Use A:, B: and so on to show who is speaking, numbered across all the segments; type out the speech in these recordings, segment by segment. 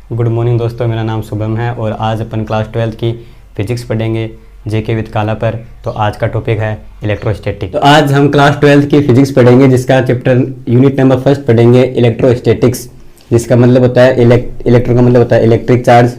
A: Good morning दोस्तों, मेरा नाम शुभम है और आज अपन क्लास 12th की फिजिक्स पढ़ेंगे जेके विद काला पर। तो आज का टॉपिक है इलेक्ट्रोस्टैटिक। तो आज हम क्लास 12th की फिजिक्स पढ़ेंगे जिसका चैप्टर यूनिट नंबर फर्स्ट पढ़ेंगे इलेक्ट्रोस्टैटिक्स, जिसका मतलब होता है इलेक्ट्रो का मतलब होता है इलेक्ट्रिक चार्ज,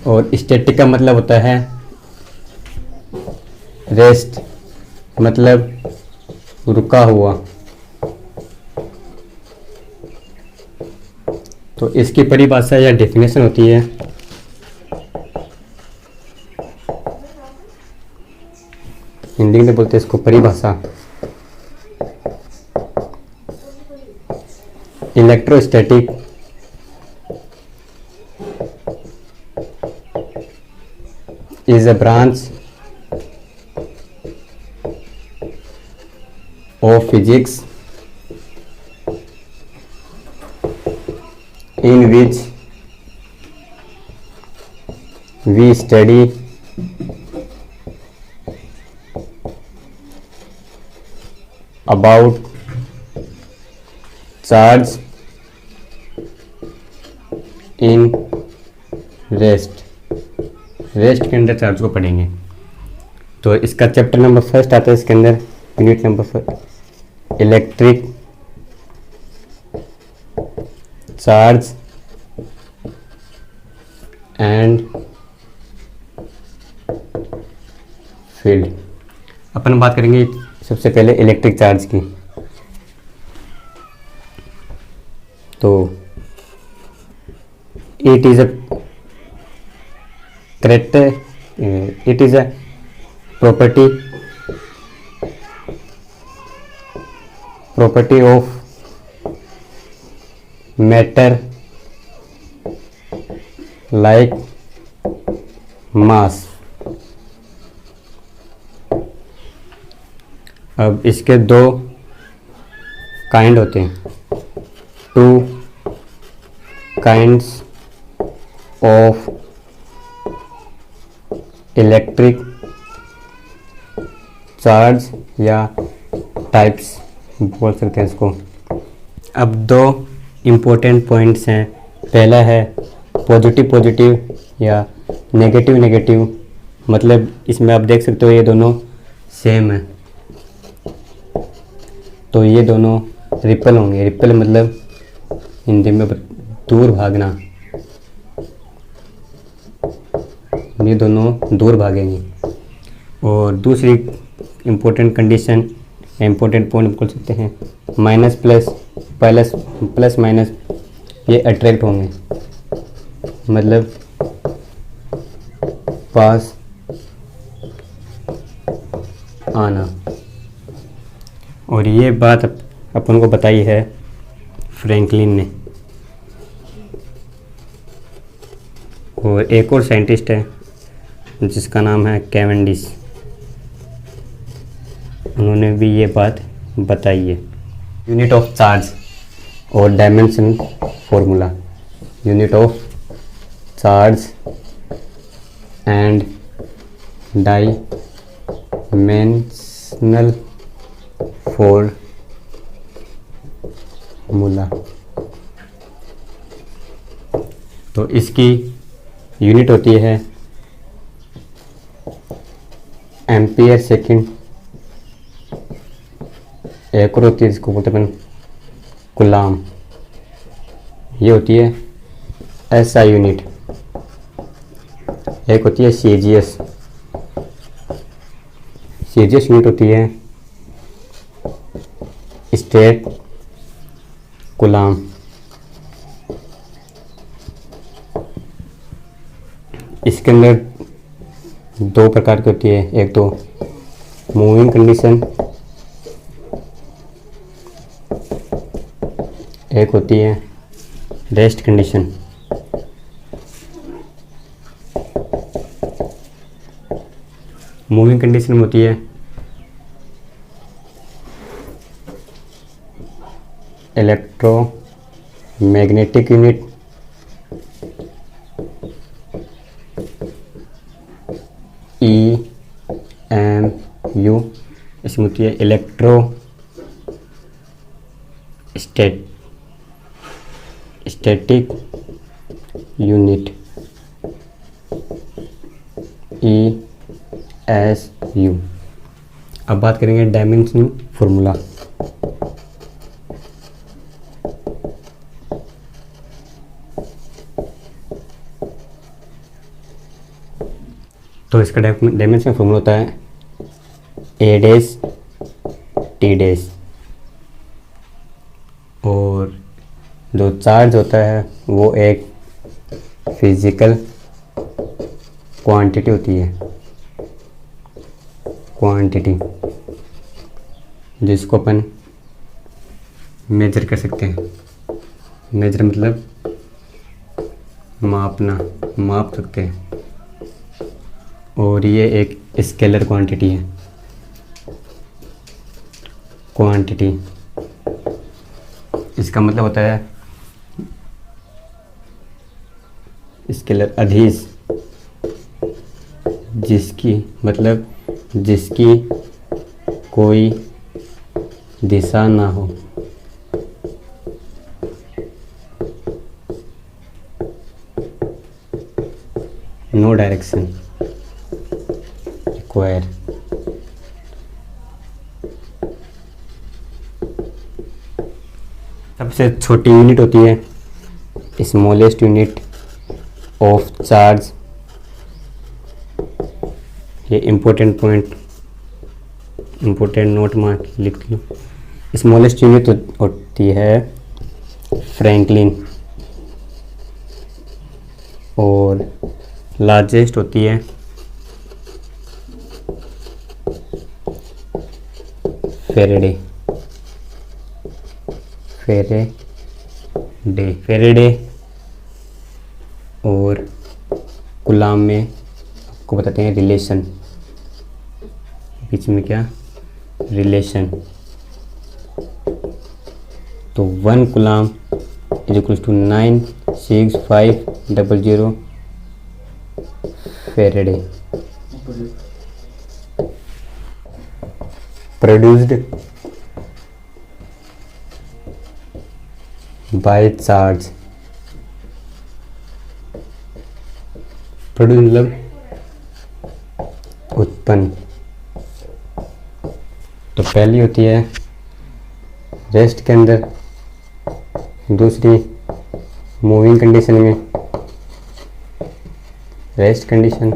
A: और स्टैटिक का मतलब होता है रेस्ट, मतलब रुका हुआ। तो इसकी परिभाषा या डेफिनेशन होती है हिंदी में बोलते हैं इसको परिभाषा। Electrostatic is a branch of physics in which we study about charge in rest के अंदर चार्ज को पढ़ेंगे। तो इसका चैप्टर नंबर फर्स्ट आता है, इसके अंदर unit number first electric charge and field. अपन बात करेंगे सबसे पहले इलेक्ट्रिक चार्ज की। तो it is a property of matter like mass। अब इसके दो काइंड होते हैं, two kinds of electric charge या टाइप्स बोल सकते हैं इसको। अब दो इम्पोर्टेंट पॉइंट्स हैं। पहला है पॉजिटिव या नेगेटिव। मतलब इसमें आप देख सकते हो ये दोनों सेम है, तो ये दोनों रिपल होंगे। रिपल मतलब हिंदी में दूर भागना, ये दोनों दूर भागेंगे। और दूसरी इम्पोर्टेंट कंडीशन, इम्पोर्टेंट पॉइंट बोल सकते हैं, माइनस प्लस माइनस, ये अट्रैक्ट होंगे, मतलब पास आना। और ये बात अपन को बताई है फ्रैंकलिन ने। और एक और साइंटिस्ट है जिसका नाम है कैवेंडिश, उन्होंने भी ये बात बताई है। यूनिट ऑफ चार्ज और dimension formula. Unit of charge and dimensional formula. तो इसकी यूनिट होती है एम्पियर सेकंड। एक और होती है इसको बोलते हैं कूलाम, ये होती है एसआई यूनिट। एक होती है सीजीएस यूनिट होती है स्टेट कूलाम। इसके अंदर दो प्रकार की होती है, एक तो मूविंग कंडीशन, एक होती है रेस्ट कंडीशन। मूविंग कंडीशन में होती है इलेक्ट्रोमैग्नेटिक यूनिट, EMU इसमें होती है इलेक्ट्रो स्टैटिक यूनिट ESU। अब बात करेंगे डायमेंशन फॉर्मूला। तो इसका डायमेंशन फॉर्मूला होता है A डैश T डैश, और जो चार्ज होता है वो एक फिजिकल क्वांटिटी होती है, क्वांटिटी जिसको अपन मेजर कर सकते हैं। मेजर मतलब मापना, माप सकते हैं। और ये एक स्केलर क्वांटिटी है, क्वांटिटी इसका मतलब होता है स्केलर अधीश, जिसकी मतलब जिसकी कोई दिशा ना हो। No direction require. सबसे छोटी यूनिट होती है स्मॉलेस्ट यूनिट ऑफ चार्ज। ये important point, important note mark लिख लो। स्मॉलेस्ट यूनिट होती है फ्रैंकलिन, और लार्जेस्ट होती है फेरेडे। फेरेडे और कूलाम में आपको बताते हैं रिलेशन, बीच में क्या रिलेशन। तो 1 coulomb is equals to 96500 Faraday. Produced by charge. Produce मतलब उत्पन्न। तो पहली होती है रेस्ट के अंदर, दूसरी मूविंग कंडीशन में। रेस्ट कंडीशन,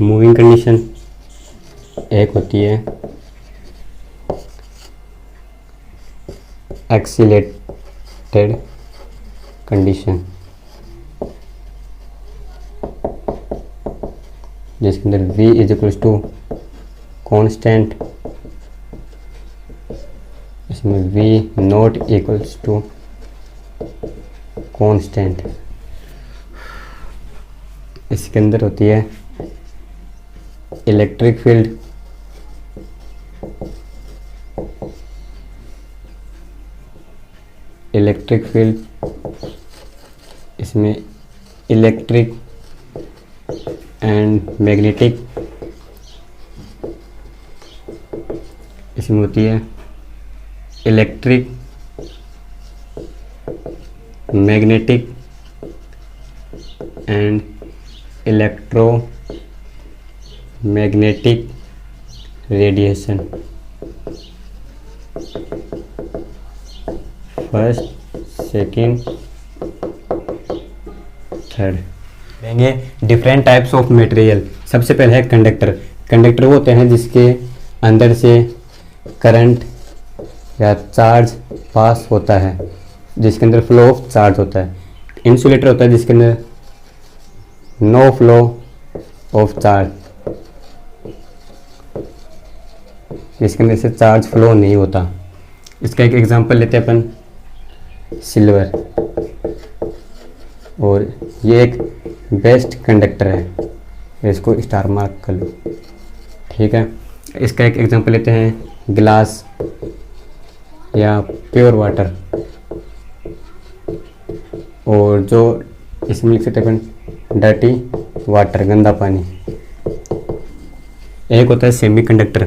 A: मूविंग कंडीशन एक होती है एक्सीलेटेड कंडीशन, जिसके अंदर v is equals to constant, इसमें v not equals to constant. इसके अंदर होती है इलेक्ट्रिक फील्ड, इलेक्ट्रिक फील्ड इसमें इलेक्ट्रिक एंड मैग्नेटिक, इसमें होती है electric magnetic and electro magnetic radiation. First, second, third. देंगे डिफरेंट टाइप्स ऑफ मटेरियल। सबसे पहले है कंडक्टर। कंडक्टर वो होते हैं जिसके अंदर से करंट या चार्ज पास होता है, जिसके अंदर फ्लो ऑफ चार्ज होता है। इंसुलेटर होता है जिसके अंदर नो फ्लो ऑफ चार्ज, जिसके अंदर से चार्ज फ्लो नहीं होता। इसका एक एग्जांपल लेते हैं अपन, सिल्वर, और ये एक बेस्ट कंडक्टर है, इसको स्टार मार्क कर लो, ठीक है। इसका एक एग्जांपल लेते हैं ग्लास या प्योर वाटर, और जो इसमें लिख सकते हैं अपन डर्टी वाटर, गंदा पानी। एक होता है सेमीकंडक्टर,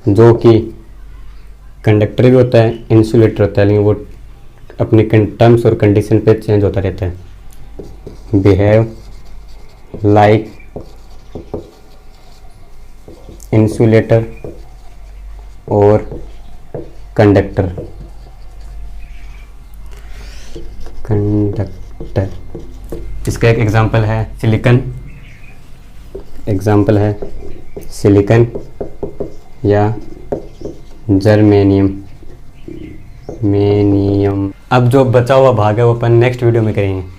A: जो कि कंडक्टर भी होता है, इंसुलेटर होता है, लेकिन वो अपनी टर्म्स और कंडीशन पे चेंज होता रहता है। बिहेव लाइक इंसुलेटर और कंडक्टर। इसका एक एग्जांपल है सिलिकन या जर्मेनियम। अब जो बचा हुआ भाग है वो अपन नेक्स्ट वीडियो में करेंगे।